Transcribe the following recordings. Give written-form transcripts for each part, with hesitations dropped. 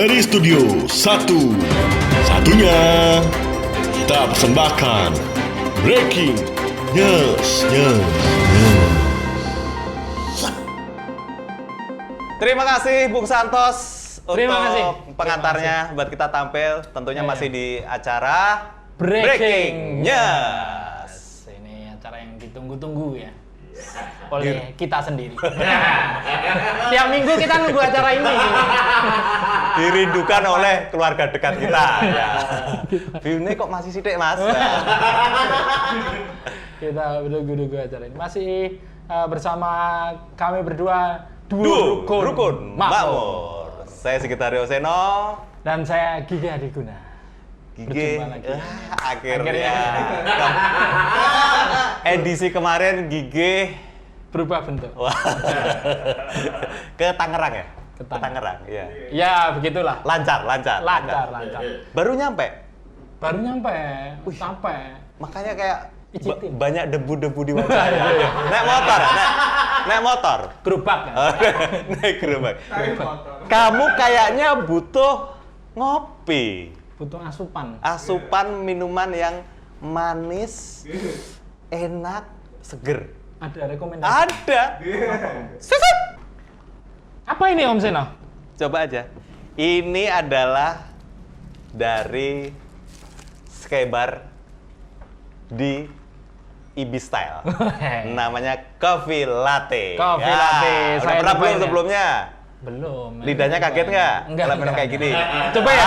Dari Studio 1, satunya kita persembahkan Breaking News. Terima kasih Bung Santos Terima kasih. pengantarnya buat kita tampil. Tentunya masih di acara Breaking News. Ini acara yang ditunggu-tunggu ya oleh kita sendiri. Tiap minggu kita nunggu acara ini. Dirindukan oleh keluarga dekat kita. Ya. View-nya kok masih sidik, Mas? Kita menunggu acara ini. Masih bersama kami berdua, Duo Rukun Rukun Makmur. Saya Sigitario Seno. Dan saya Gigi Adiguna. Gigi, Berjumpa lagi. akhirnya. Edisi kemarin Gigi Berubah bentuk. wah, ke Tangerang ya? Ke Ke Tangerang, iya. Ya, begitulah. Lancar. Lancar. Baru nyampe. Baru nyampe, sampai. Makanya kayak Pijitin. banyak debu-debu di wajahnya. Naik motor. Gerobak kan? Naik gerobak. Kamu kayaknya butuh ngopi. Butuh asupan. Asupan minuman yang manis, enak, seger. Ada rekomendasi? Ada. Susup. Apa ini Om Seno? Coba aja. Ini adalah dari Skybar di Ibis Style. Namanya Coffee Latte. Coffee Latte. Udah Saya pernah belum cobain ya. sebelumnya? Belum. Lidahnya kaget nggak? Enggak. Kalau minum kayak gini. Coba ya.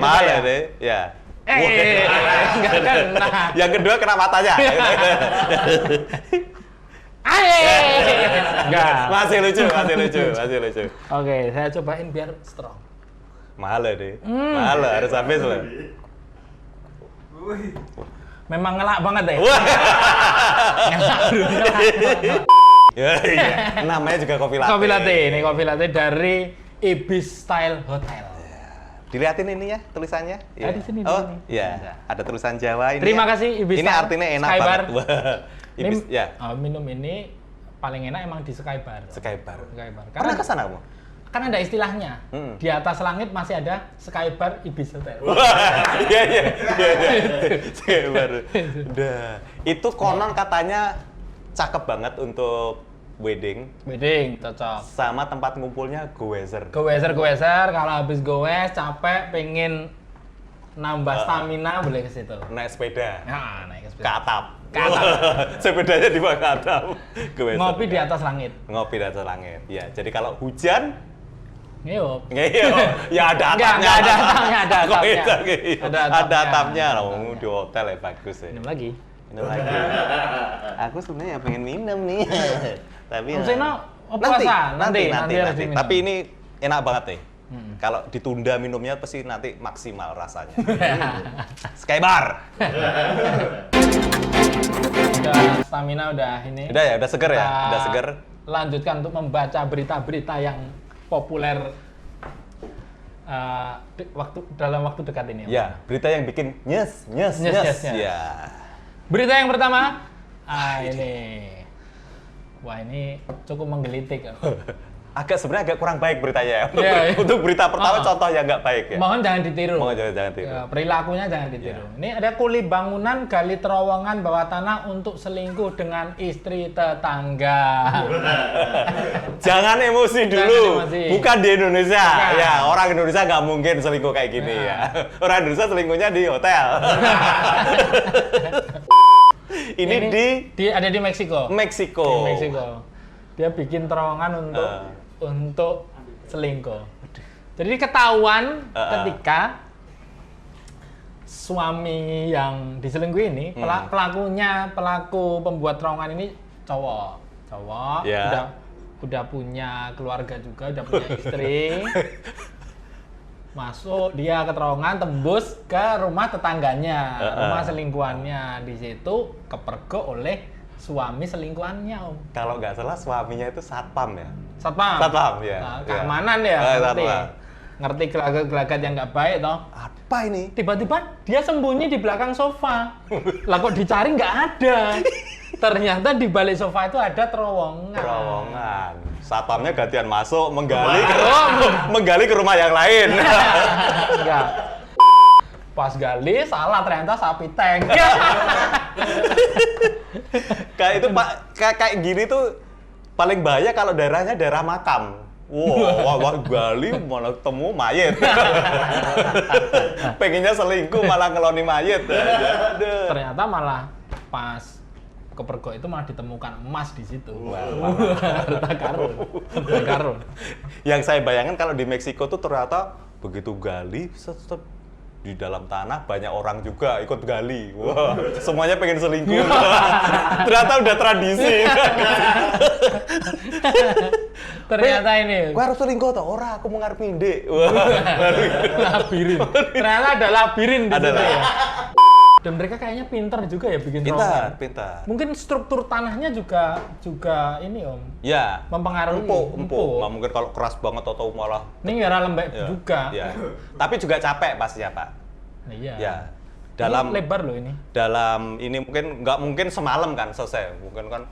Mahal ya deh. Ya. Enggak kena. Yang kedua kena matanya. Enggak. Masih lucu. Oke, saya cobain biar strong. Mahal ya deh. Mahal harus habis loh. Memang ngelak banget deh. Wah. Ngelak, bro. Ngelak. Ya, iya. Namanya juga Coffee Latte. Coffee Latte. Ini Coffee Latte dari Ibis Style Hotel. Dilihatin ininya tulisannya. Ah, di sini, di Oh, sini. iya. Ada tulisan Jawa ini. Terima ya. kasih Ibis Ini Style. artinya enak Skybar. banget. Wah. Ibis, Ini, ya. minum ini paling enak emang di Skybar. Skybar. Skybar. Pernah ke sana kamu? Kan ada istilahnya. Hmm. Di atas langit masih ada Skybar Ibis Hotel. Iya. Skybar. Udah. Itu konon katanya cakep banget untuk wedding Wedding cocok. sama tempat ngumpulnya goweser. Goweser kalau habis gowes capek pengen nambah stamina boleh ke situ. Naik sepeda. Nah, naik ke Ke sepeda. atap. Ke atap. Sepedanya di bawah ke atap. Goweser. Ngopi di atas langit. Ngopi di atas langit. Ya, jadi kalau hujan Ngeyup. ya ada atapnya. Enggak ada atapnya, ada Kok atapnya. itu, gitu? Ada Ada atapnya. atapnya loh, di hotel ya bagus ya. Minum lagi. Minum lagi. Aku sebenarnya pengen minum nih. Tapi Om Seno, puasa? Nanti harus diminum. Tapi ini enak banget nih. Kalau ditunda minumnya pasti nanti maksimal rasanya. Skybar. Udah stamina udah ini. Udah ya, udah seger ya? Kita Udah seger. Lanjutkan untuk membaca berita-berita yang populer dalam waktu dekat ini. Om. Ya, berita yang bikin nyes. Nyes. Ya. Berita yang pertama, ini. Wah, ini cukup menggelitik. Sebenarnya agak kurang baik beritanya ya. Iya, iya. Untuk berita pertama contoh yang nggak baik ya. Mohon jangan ditiru. Mohon jangan tiru. Ya, perilakunya jangan ditiru. Ini ada kuli bangunan gali terowongan bawah tanah untuk selingkuh dengan istri tetangga. Jangan emosi dulu. Jangan emosi. Bukan di Indonesia. Bukan. Ya, orang Indonesia nggak mungkin selingkuh kayak gini ya. Orang Indonesia selingkuhnya di hotel. Ini di ada di Meksiko. Meksiko. Di Meksiko. Dia bikin terowongan untuk selingkuh. Jadi ketahuan ketika suami yang diselingkuhi ini, pelaku pembuat terowongan ini cowok. Ya. Udah punya keluarga juga, udah punya istri. Masuk dia ke terowongan, tembus ke rumah tetangganya, rumah selingkuhannya. Di situ kepergok oleh suami selingkuhannya, Om. Kalau nggak salah suaminya itu satpam ya. Satpam Ya. Nah, keamanan ya, ngerti. Satpam. Ngerti gelagat-gelagat yang nggak baik toh. Apa ini? Tiba-tiba dia sembunyi di belakang sofa. Lah kok dicari nggak ada. Ternyata di balik sofa itu ada terowongan. Terowongan. Satpamnya gantian masuk, menggali ke rumah yang lain. Enggak. Pas gali salah ternyata sapi tank. Kayak itu Pak, kayak gini tuh paling bahaya kalau daerahnya daerah makam. Wah, gali malah ketemu mayat. Pengennya selingkuh malah ngeloni mayat. Aduh. Ternyata malah pas kepergok itu malah ditemukan emas di situ. Harta karun. Yang saya bayangkan kalau di Meksiko tuh ternyata begitu gali, di dalam tanah banyak orang juga ikut gali. Wah, semuanya pengen selingkuh. Ternyata udah tradisi. Ternyata ini. Gue harus selingkuh toh, ora aku mau ngarep ndek. Labirin. Ternyata ada labirin di Ada situ lah. ya. Dan mereka kayaknya pinter juga ya bikin terowongan. Pintar. Mungkin struktur tanahnya juga ini Om. Ya. Mempengaruhi. Empuk. Nggak mungkin kalau keras banget atau malah. Ini ya lembek Ya. juga. Ya. Tapi juga capek pastinya Pak. Iya. Ya. Ini lebar loh ini. Dalam ini nggak mungkin semalam kan selesai. Mungkin kan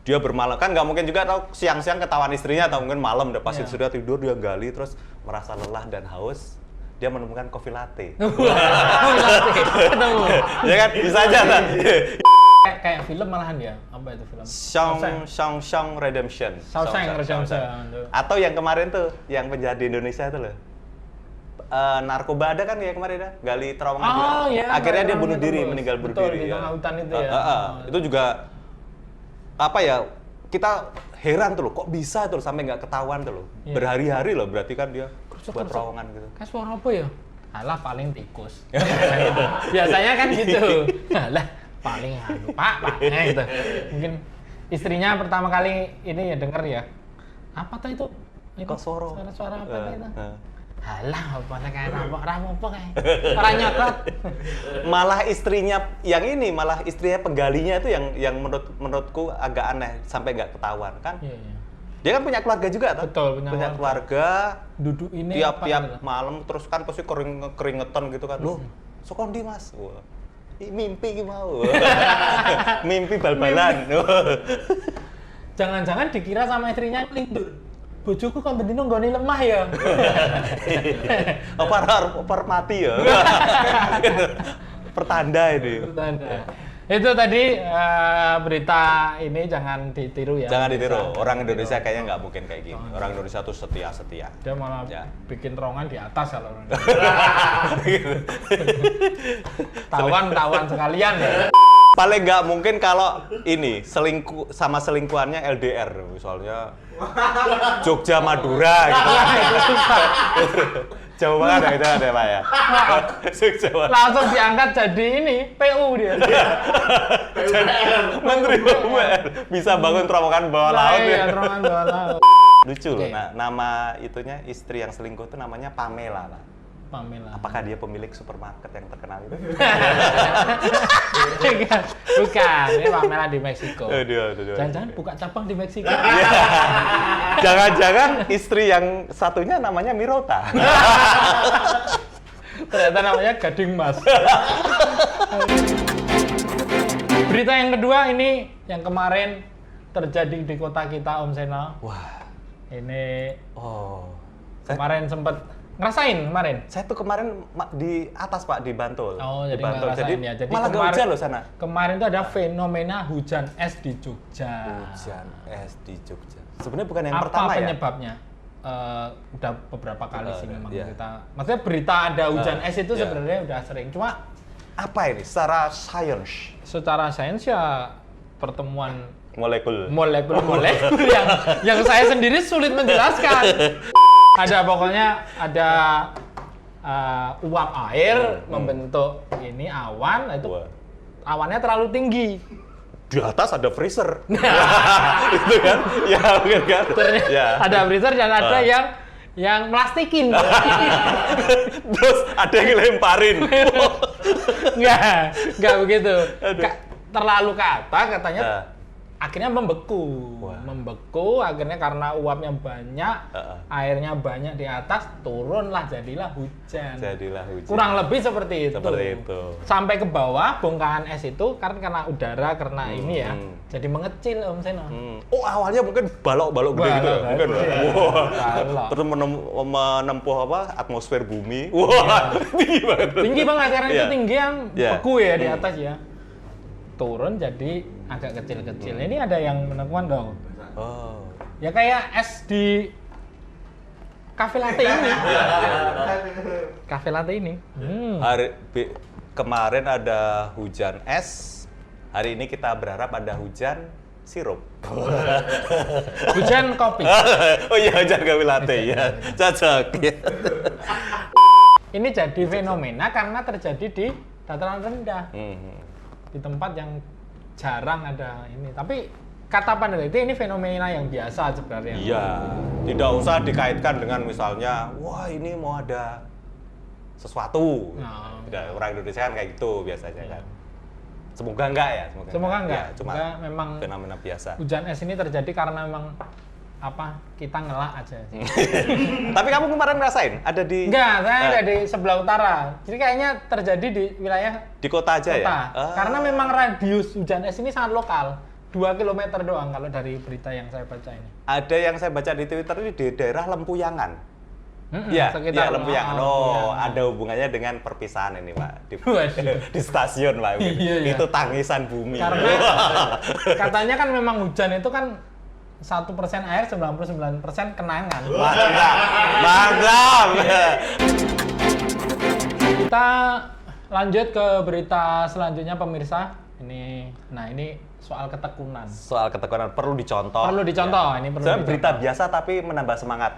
dia bermalam kan nggak mungkin juga atau siang-siang ketahuan istrinya atau mungkin malam udah pasti sudah tidur dia gali terus merasa lelah dan haus. Dia menemukan kopi latte. Ketemu. Ya kan bisa aja kan. Kayak film malahan ya. Apa itu film? Shawshank Redemption. Shawshank Redemption. Atau yang kemarin tuh, yang penjahat di Indonesia itu loh. Narkoba ada kan ya kemarin ya, gali terowongan. Iya. Akhirnya dia bunuh diri, meninggal bunuh Betul, diri. di tengah hutan itu ya. Itu juga apa ya? Kita heran tuh loh, kok bisa tuh sampai nggak ketahuan tuh loh. Iya. Berhari-hari loh berarti kan dia buat terowongan gitu. Kayak suara apa ya? Alah paling tikus. Gitu. Biasanya kan gitu. Alah paling Pak, gitu. Mungkin istrinya pertama kali ini ya denger ya. Apa tuh itu? Kok suara apa tuh itu? Alah, apa kayak apa kayak. Orang nyokot. Malah istrinya penggalinya itu yang menurutku agak aneh sampai nggak ketahuan kan. Iya. Dia kan punya keluarga juga tuh. Betul, punya keluarga. Duduk ini tiap malam terus kan pasti keringetan gitu kan. Loh, sokondi Mas. Wah. Mimpi mau. Mimpi bal-balan. Jangan-jangan dikira sama istrinya lindur. Bojoku kok bendino nggone lemah ya. Apa mati ya? Pertanda ini. Pertanda. Itu tadi berita ini jangan ditiru ya. Jangan ditiru. Orang Indonesia kayaknya nggak mungkin kayak gini. Orang Indonesia tuh setia. Dia malah bikin terowongan di atas kalau orang. Tawan sekalian ya. Paling nggak mungkin kalau ini selingkuhannya LDR misalnya Jogja Madura gitu. Jauh banget itu ada Pak ya. Langsung diangkat jadi ini PU dia. Menteri PUPR bisa bangun terowongan bawah laut ya. Terowongan bawah laut. Lucu loh. Nah, nama itunya istri yang selingkuh itu namanya Pamela lah. Pamela. Apakah dia pemilik supermarket yang terkenal itu? Bukan, ini Pamela di Meksiko. Aduh. Jangan-jangan buka cabang di Meksiko. Jangan-jangan istri yang satunya namanya Mirota. Ternyata namanya Gading Mas. Berita yang kedua ini yang kemarin terjadi di kota kita Om Sena. Wah. Ini Kemarin sempat ngerasain kemarin. Saya tuh kemarin di atas Pak di Bantul. Oh, jadi Bantul. ngerasain ya. Jadi malah nggak hujan loh sana. Kemarin tuh ada fenomena hujan es di Jogja. Hujan es di Jogja. Sebenarnya bukan yang Apa pertama penyebabnya? Udah beberapa kali sih memang iya. kita. Maksudnya berita ada hujan es itu sebenarnya udah sering. Cuma apa ini secara sains? secara sains ya pertemuan Molekul yang saya sendiri sulit menjelaskan. Pokoknya ada uap air membentuk ini awan, itu awannya terlalu tinggi. Di atas ada freezer. Itu kan? Ya, mungkin kan? Ya. Ada freezer dan ada yang plastikin. Terus ada yang lemparin. Enggak begitu. Terlalu ke atas katanya akhirnya membeku membeku, akhirnya karena uapnya banyak, airnya banyak di atas, turunlah jadilah hujan. Jadilah hujan. Kurang lebih seperti itu. Seperti itu. Sampai ke bawah bongkahan es itu karena udara karena ini ya. Jadi mengecil Om Seno. Oh, awalnya mungkin balok-balok gede gitu ya? Mungkin. iya. Wah. Balok. Terus menempuh apa? Atmosfer bumi. Wah, tinggi banget. Tinggi banget karena itu Iya. tinggi yang Iya. beku ya di atas ya. Turun jadi agak kecil-kecil. Ini ada yang menemukan dong. Oh. Ya kayak es di kafe latte ini. Kafe latte ini. Kemarin ada hujan es. Hari ini kita berharap ada hujan sirup. Hujan kopi. Oh iya, hujan kopi latte ya. Cocok. Ya. Ini jadi fenomena karena terjadi di dataran rendah. Hmm. Di tempat yang jarang ada ini. Tapi kata peneliti ini fenomena yang biasa sebenarnya. Iya, tidak usah dikaitkan dengan misalnya, wah ini mau ada sesuatu. Nah. Tidak, orang Indonesia kan kayak gitu biasanya kan. Semoga enggak ya. Semoga enggak. Ya, cuma Semoga memang fenomena biasa. hujan es ini terjadi karena memang kita ngelak aja. Tapi kamu kemarin ngerasain? Ada di... Enggak, saya ada di sebelah utara. Jadi kayaknya terjadi di wilayah Di kota aja kota. ya? Karena memang radius hujan es ini sangat lokal. 2 km doang kalau dari berita yang saya baca ini. Ada yang saya baca di Twitter ini di daerah Lempuyangan. Iya, sekitar Lempuyangan. Lempuyangan. Ada hubungannya dengan perpisahan ini, Pak. Waduh. Di stasiun, Pak. Iya, iya. Itu tangisan bumi. Karena katanya kan memang hujan itu kan 1% air, 99% kenangan. Mantap! Mantap! Kita lanjut ke berita selanjutnya pemirsa. Ini soal ketekunan. Soal ketekunan perlu dicontoh. Perlu dicontoh, ini perlu Sebenarnya dicontoh. berita biasa tapi menambah semangat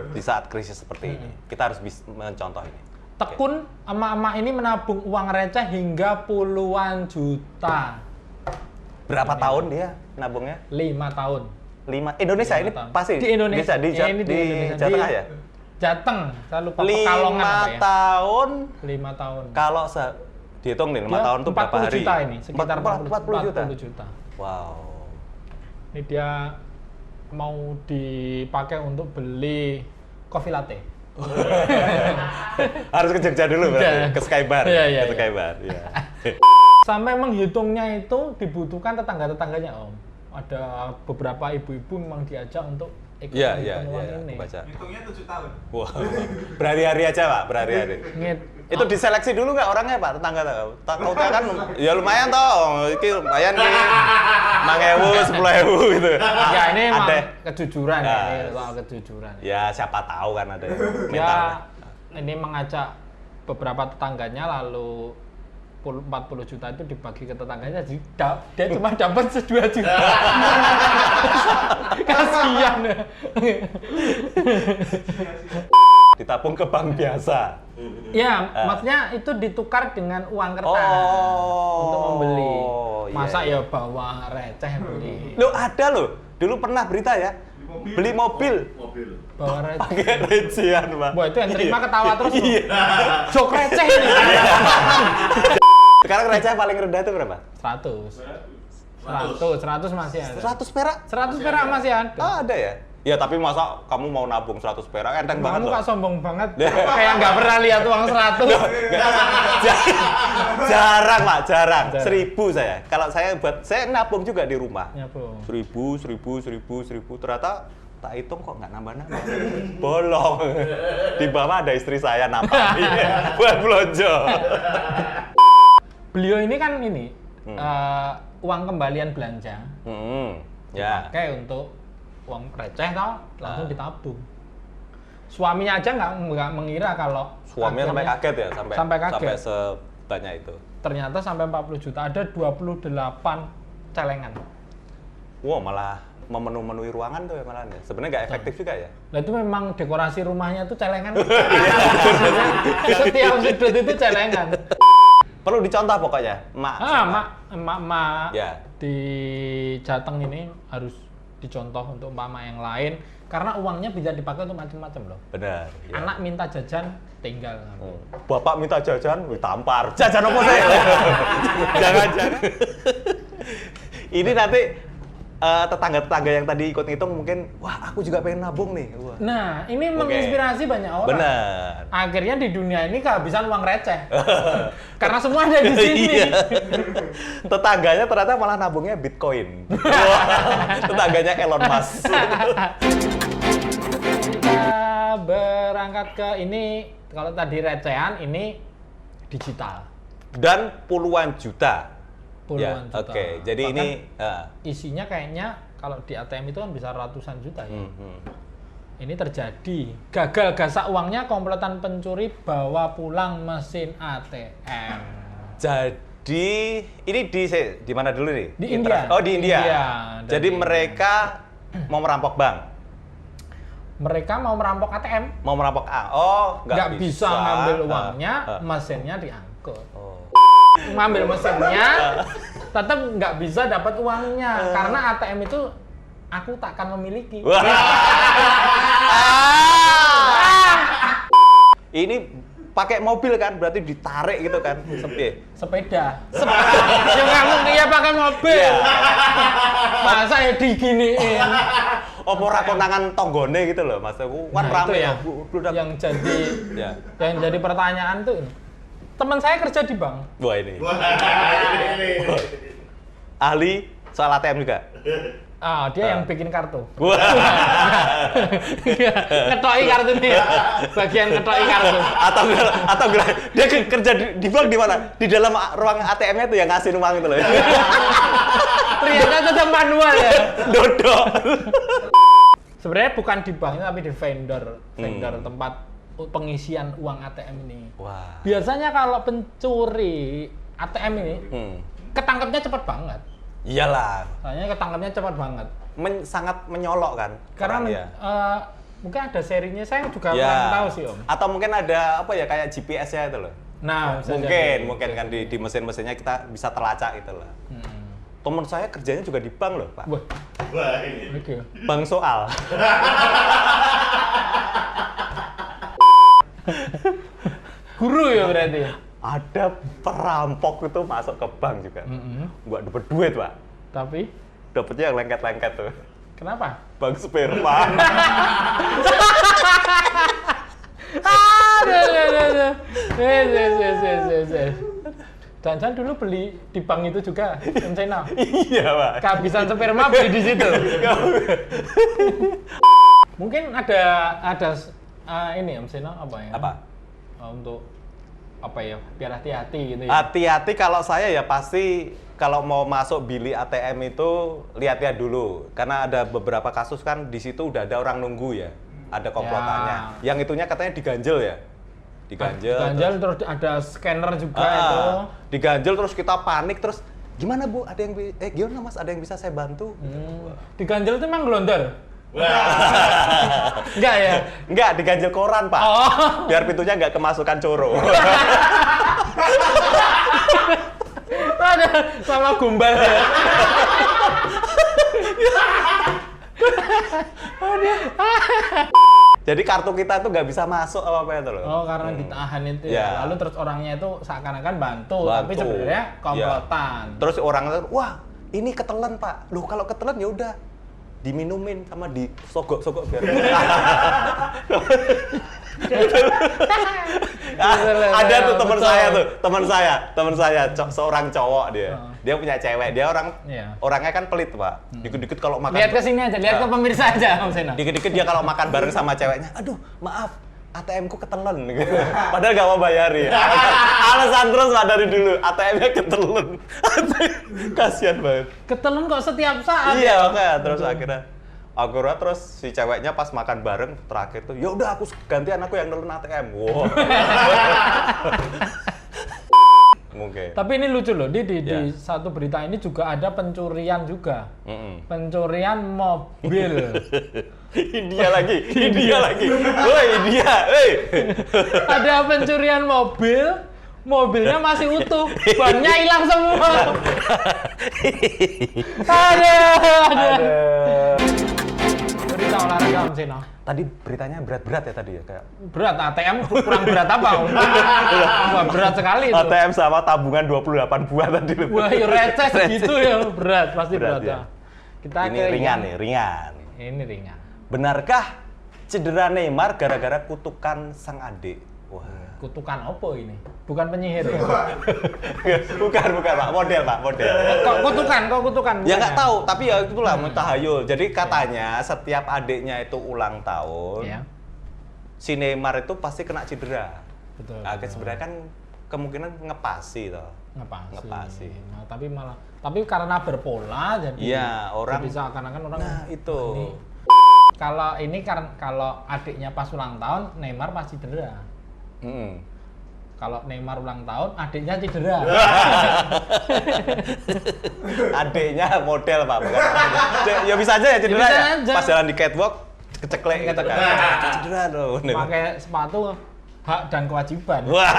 di saat krisis seperti ini. Kita harus mencontoh ini. Tekun emak-emak ini menabung uang receh hingga puluhan juta. Berapa tahun dia nabungnya? 5 tahun. 5 Indonesia ini tahun. pasti Di Indonesia. di Ini di Indonesia. Jawa Tengah Di- ya? Jateng, saya lupa Pekalongan 5 apa ya? tahun 5 tahun. kalau dihitung nih 5 Dia tahun itu berapa 40 hari? juta ini, sekitar 40 juta. 40 juta. Wow. Ini dia mau dipakai untuk beli coffee latte. Harus ke Jogja dulu berarti, Iya. ke Skybar. Iya, iya, ke iya. Skybar, iya. Sampai menghitungnya itu dibutuhkan tetangga-tetangganya Om. Ada beberapa ibu-ibu memang diajak untuk ikut Iya, menghitung uang ini. baca. Hitungnya 7 tahun. Wah, berhari-hari aja Pak, berhari-hari. Itu diseleksi dulu nggak orangnya Pak, tetangga? Takutnya kan, ya lumayan toh, ini lumayan nih, 5.000, 10.000 gitu. Ya ini memang Ada. kejujuran Ya. ya, ini soal kejujuran. Ya siapa tahu kan ada yang Dia mental. ini mengajak beberapa tetangganya lalu 40 juta itu dibagi ke tetangganya, jadi dia cuma dapat 2 juta. Kasihan. Ditabung ke bank biasa. Ya, maksudnya itu ditukar dengan uang kertas untuk membeli. Masa iya. ya bawa receh beli. Loh ada loh, dulu pernah berita ya, beli mobil Bawa receh. pakai recehan Pak. Wah, itu yang terima ketawa terus. loh. Iya. Jok receh ini. Sekarang receh paling rendah itu berapa? 100 masih ada. 100 perak? 100 perak masih ada. Ah, ada ya? Ya tapi masa kamu mau nabung 100 perak, enteng banget Kamu loh. kok sombong banget. Kayak nggak pernah lihat uang 100. Jarang Pak, jarang. Jarang. 1000 saya. Kalau saya nabung juga di rumah. Ya, Bro. 1000. Ternyata tak hitung kok nggak nambah-nambah. Bolong. Di bawah ada istri saya nambah buat belanja. Beliau ini kan uang kembalian belanja Ya. pakai untuk uang receh tau langsung ditabung. Suaminya aja nggak mengira kalau Suaminya sampai akhirnya- kaget ya, Sampai kaget. sampai sebanyak itu. ternyata sampai 40 juta, ada 28 celengan. Wow, malah memenuhi ruangan tuh ya malah ya. Sebenarnya nggak efektif juga ya. Nah itu memang dekorasi rumahnya tuh celengan. Setiap sudut itu celengan. Perlu dicontoh pokoknya, Mak. Emak-emak Ya. di Jateng ini harus dicontoh untuk emak-emak yang lain karena uangnya bisa dipakai untuk macam-macam loh. Benar. Ya. Anak minta jajan tinggal. Bapak minta jajan, wih, tampar. Jajan apa saya? Jangan-jangan. Ini nanti tetangga-tetangga yang tadi ikut ngitung mungkin, wah aku juga pengen nabung nih. Wah. Nah, ini Oke. menginspirasi banyak orang. Benar. Akhirnya di dunia ini kehabisan uang receh. Karena semua ada di sini. Iya. Tetangganya ternyata malah nabungnya Bitcoin. Wah, tetangganya Elon Musk. Kita berangkat ke ini, kalau tadi recehan, ini digital. Dan puluhan juta. Puluhan juta. Oke, jadi Bahkan ini isinya kayaknya kalau di ATM itu kan bisa ratusan juta ya. Ini terjadi. Gagal gasak uangnya, komplotan pencuri bawa pulang mesin ATM. Jadi ini di mana dulu nih? Di India. Oh, di India. Jadi Dari mereka mau merampok bank. mereka mau merampok ATM. Mau merampok Nggak bisa ngambil uangnya, mesinnya diangkut. Oh. Ngambil mesinnya, tetap nggak bisa dapat uangnya. Karena ATM itu aku takkan memiliki. Wah. Ini pakai mobil kan, berarti ditarik gitu kan, Sepeda. Ya nggak mungkin ya pakai mobil. Iya. Masa ya diginiin. Apa ora konangan tonggone gitu loh, Mas. Aku kan Nah, itu rame ya, bludak. yang jadi Ya. yang jadi pertanyaan tuh, teman saya kerja di bank. Wah ini. Ahli soal ATM juga. Dia yang bikin kartu. Wah. Ngetoki kartu nih ya. Bagian ngetoki kartu. atau dia kerja di bank di mana? Di dalam ruang ATM-nya tuh yang ngasih uang itu loh. Ternyata tetap manual ya. Dodok. Sebenarnya bukan di bank tapi di vendor tempat pengisian uang ATM ini. Wah. Biasanya kalau pencuri ATM ini ketangkepnya cepat banget. Iyalah. Soalnya ketangkepnya cepat banget. Sangat menyolok kan. Karena perannya. mungkin ada serinya, saya juga Ya. kurang tahu sih Om. Atau mungkin ada apa ya kayak GPS-nya itu loh. Nah, bisa Mungkin jadi. kan di mesin-mesinnya kita bisa terlacak gitu loh. Temen saya kerjanya juga di bank loh, Pak. Wah, oke. Bank soal. Guru ya berarti. Ada perampok itu masuk ke bank juga. Buat dapat duit, Pak. Tapi Dapatnya yang lengket-lengket tuh. kenapa? Bank sperma. Aduh. Jangan dulu beli di bank itu juga, Om Sena. Iya, Pak. Kehabisan sperma beli di situ. Mungkin ada ini Om Sena apa ya? Apa? Untuk apa ya? Biar hati-hati gitu ya. Hati-hati kalau saya ya pasti kalau mau masuk bilik ATM itu lihat-lihat dulu. Karena ada beberapa kasus kan di situ udah ada orang nunggu ya. Ada komplotannya. Yang itunya katanya diganjel ya. Diganjel terus ada scanner juga itu. Diganjel terus kita panik terus gimana Bu? Ada yang gimana Mas? Ada yang bisa saya bantu? Diganjel itu emang gelondor? Enggak ya? Enggak, diganjel koran, Pak. Oh. Biar pintunya nggak kemasukan coro. Ada sama gumbal ya. Jadi kartu kita itu nggak bisa masuk apa-apa itu loh. Oh, karena ditahan itu Ya. ya. Lalu terus orangnya itu seakan-akan bantu. Tapi sebenarnya komplotan. Ya. Terus orang itu, wah ini ketelan Pak. Loh kalau ketelan ya udah diminumin sama disogok-sogok biar. Ada tuh teman saya, seorang cowok dia. Dia punya cewek, dia orangnya kan pelit Pak. Dikit-dikit kalau makan. Lihat ke sini aja, lihat ke pemirsa aja Om Sena. Dikit-dikit dia kalau makan bareng sama ceweknya, aduh maaf, ATM-ku ketelen gitu. Padahal gak mau bayarin. Alasan terus Pak dari dulu, ATM-nya ketelen. Kasihan banget. Ketelen kok setiap saat. Iya, makanya terus akhirnya terus si ceweknya pas makan bareng terakhir tuh, ya udah aku gantian aku yang nelen ATM. Wow. Mungkin. Tapi ini lucu loh, di satu berita ini juga ada pencurian juga. Pencurian mobil. India lagi. Woi, India, hei. Ada pencurian mobil, mobilnya masih utuh, bannya hilang semua. Aduh. Berita olahraga Om Sena. Tadi beritanya berat-berat ya tadi ya kayak Berat, ATM kurang berat apa Om? Wah, berat sekali itu. ATM sama tabungan 28 buah tadi. Wah, ya receh segitu ya, berat, pasti berat ya. ya. Kita Ini ke ringan yang- nih, ringan. Ini ringan. Benarkah cedera Neymar gara-gara kutukan sang adik? Wah. Kutukan opo ini? Bukan penyihir ya? bukan Pak, model. Kok kutukan? Ya nggak Bukan tahu, tapi ya itulah tahayul. Jadi katanya setiap adiknya itu ulang tahun, Ya, si Neymar itu pasti kena cedera. betul. Nah, betul. sebenarnya kan kemungkinan ngepasi toh. Ngepasi. Ngepasi. Nah, tapi karena berpola jadi Iya, orang- jadi seakan-akan orang Nah, itu. kalau adiknya pas ulang tahun Neymar pasti cedera. Mm-mm. Kalau Neymar ulang tahun adiknya cedera. Adiknya model Pak, bukan. Ya bisa aja ya cedera bisa ya. aja. Pas jalan di catwalk keceklek gitu kan. Cedera loh. Pakai sepatu hak dan kewajiban. Wah.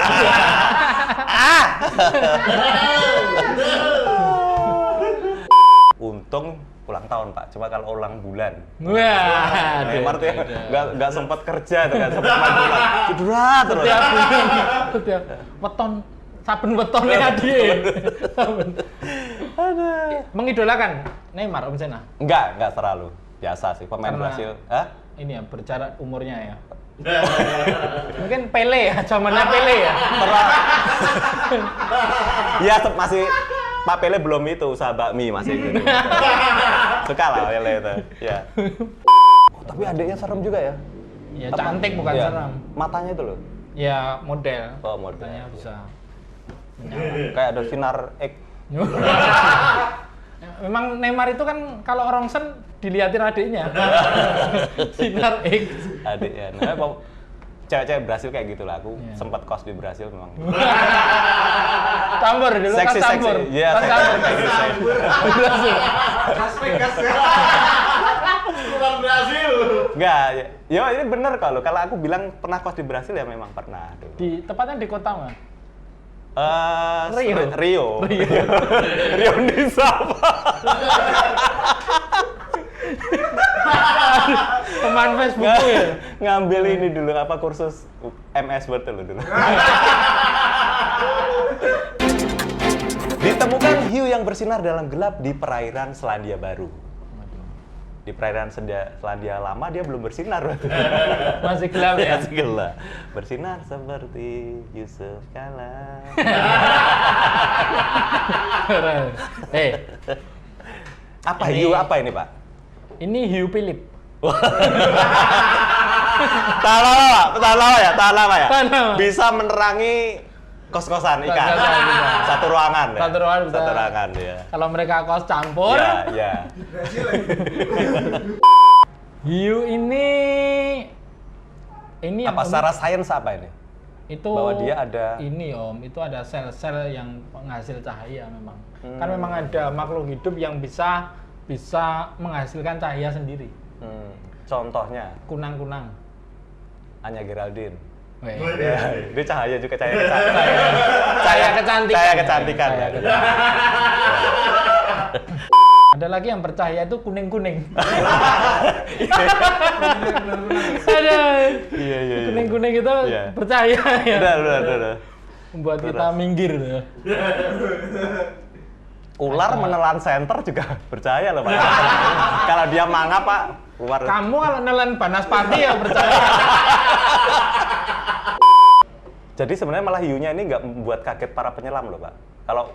Untung ulang tahun Pak, cuma kalau ulang bulan. Wah, Neymar tuh ya nggak sempat kerja tuh kan, sempat main bola. Cedera terus. Setiap saben wetone adik. Mengidolakan Neymar Om Sena. Enggak terlalu. Biasa sih pemain Karena- Brasil. Hah? Ini ya berjarak umurnya ya. Mungkin Pele ya, zamannya Pele ya. Iya masih Pak Pele belum itu usaha bakmi masih gitu. Suka lah Pele itu. Ya. Oh, tapi adiknya serem juga ya. Ya Apa? cantik bukan Iya. seram. Matanya itu loh. Ya model. Oh, model. Katanya bisa menyala. Kayak ada sinar X. Memang Neymar itu kan kalau Rongsen dilihatin adiknya. Sinar X. Adiknya. Nah, cewek-cewek Brasil kayak gitu lah. Aku Iya. sempat kos di Brasil memang. Campur dulu kan campur. Iya, Kan campur. seksi. Las Vegas ya. Bukan Brasil. Enggak, ya ini bener kalau aku bilang pernah kos di Brasil ya memang pernah. Dulu. Di tepatnya di kota mana? Rio Nisa. Teman Facebook ya. Ngambil ini dulu apa kursus MS Word dulu. Ditemukan hiu yang bersinar dalam gelap di perairan Selandia Baru. Di perairan Selandia Lama dia belum bersinar. Masih gelap ya. Masih gelap. Bersinar seperti Yusuf Kala. Apa Ini- hiu apa ini, Pak? Ini hiu Philip. Tahan lama ya. Tahan lama. Bisa menerangi kos-kosan ikan. Kos-kosan bisa. Satu ruangan ya. Satu ruangan bisa. Satu ruangan ya. Kalau mereka kos campur, Ya. Brasil lagi. hiu ini Apa yang secara sains apa ini? itu bahwa dia ada- ini Om, itu ada sel-sel yang penghasil cahaya memang. Kan memang ada makhluk hidup yang bisa menghasilkan cahaya sendiri. Contohnya Kunang-kunang. Anya Geraldine. Weh. Ya, dia cahaya juga cahaya Cahaya kecantikan. Cahaya kecantikan. Cahaya Ada lagi yang bercahaya itu kuning-kuning. Ada. Iya. Kuning-kuning itu Iya. bercahaya ya. Udah. Membuat kita minggir ya. Ular menelan senter juga percaya loh Pak. Kalau dia mangap Pak, keluar. Kamu kalau nelen Banaspati ya percaya. Jadi sebenarnya malah hiunya ini nggak membuat kaget para penyelam loh Pak. Kalau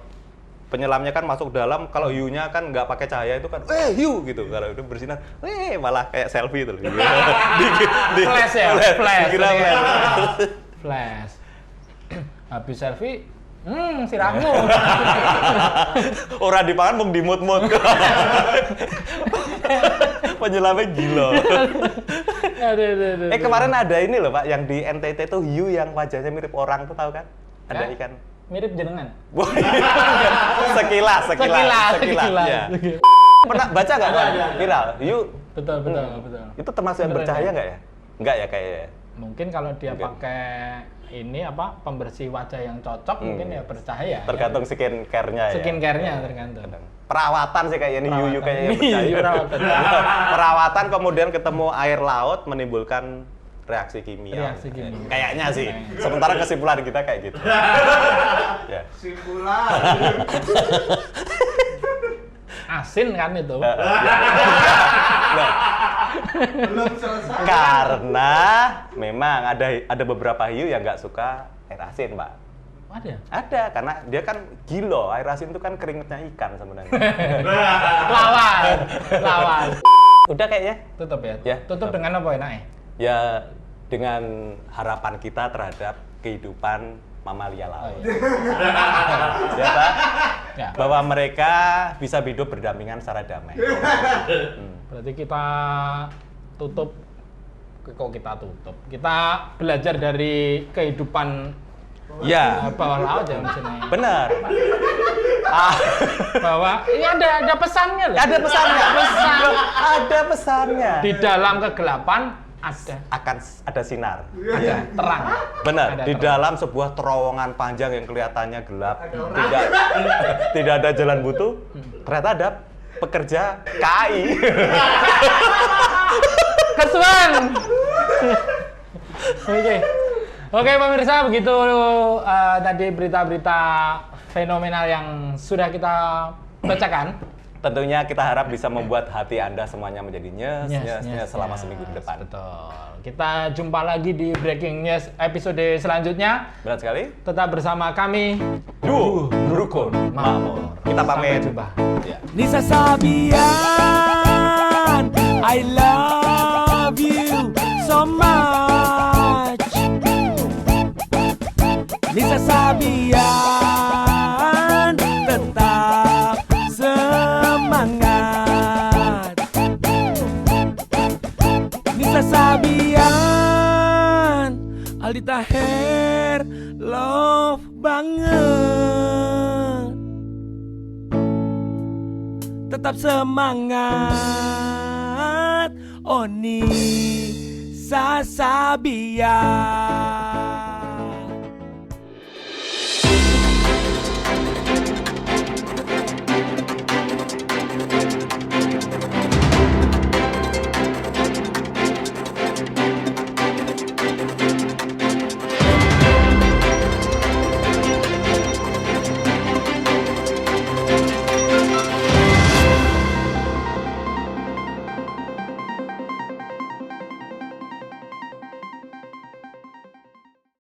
penyelamnya kan masuk dalam, kalau hiunya kan nggak pakai cahaya itu kan, hiu gitu. Kalau itu bersinar, malah kayak selfie itu loh. Flash ya, flash. Dikira flash. Flash. Habis selfie, sirahmu. Orang dipangan mau dimut-mut. Penyelamnya gila. Aduh. Kemarin ada ini loh Pak, yang di NTT tuh hiu yang wajahnya mirip orang tuh tahu kan? Ada Hah? ikan. Mirip jenengan. Sekilas. Sekilas. Ya. Pernah baca nggak kan? Viral. Hiu Betul. itu termasuk yang Beneran bercahaya ya? nggak ya? Nggak ya kayaknya. Mungkin kalau dia Mungkin. pakai ini pembersih wajah yang cocok mungkin ya bercahaya. Tergantung skincare-nya ya. Skincare-nya tergantung. Perawatan sih kayaknya ini hiu kayaknya bercahaya. Perawatan. Perawatan kemudian ketemu air laut menimbulkan reaksi kimia. Reaksi kimia. Kayaknya sih. Sementara kesimpulan kita kayak gitu. Ya. Simpulan. asin kan itu. Loh, Belum selesai. karena memang ada beberapa hiu yang nggak suka air asin, Pak. Ada. Ada, karena dia kan gilo. Air asin itu kan keringetnya ikan sebenarnya. Lawan. Udah kayaknya. Tutup ya. Ya, Tutup tutup. dengan apa enaknya? Ya, dengan harapan kita terhadap kehidupan mamalia Oh, laut. iya. Ya, Pak? Ya. Bahwa mereka bisa hidup berdampingan secara damai. Berarti kita tutup. Kok kita tutup? Kita belajar dari kehidupan Ya, bawah laut ya maksudnya. benar. Ah, Bahwa ini ada pesannya loh. ada pesannya. Pesan. Ada pesannya. Di dalam kegelapan ada Akan ada sinar. terang. Benar, Ada di terang. dalam sebuah terowongan panjang yang kelihatannya gelap, tidak ada jalan buntu, ternyata ada pekerja KAI. Kesuan. Oke pemirsa, begitu tadi berita-berita fenomenal yang sudah kita bacakan. Tentunya kita harap bisa membuat hati Anda semuanya menjadi nyes selama seminggu ke depan. Betul. Kita jumpa lagi di Breaking News episode selanjutnya. Berat sekali. Tetap bersama kami. Duh, Rukun Makmur. Kita pamit. Sampai jumpa. Ya. Nisa Sabian, I love you so much. Nisa Sabian, tetap semangat. Nisa Sabian, Aldi Taher, love banget. Tetap semangat, Oni Sasabian.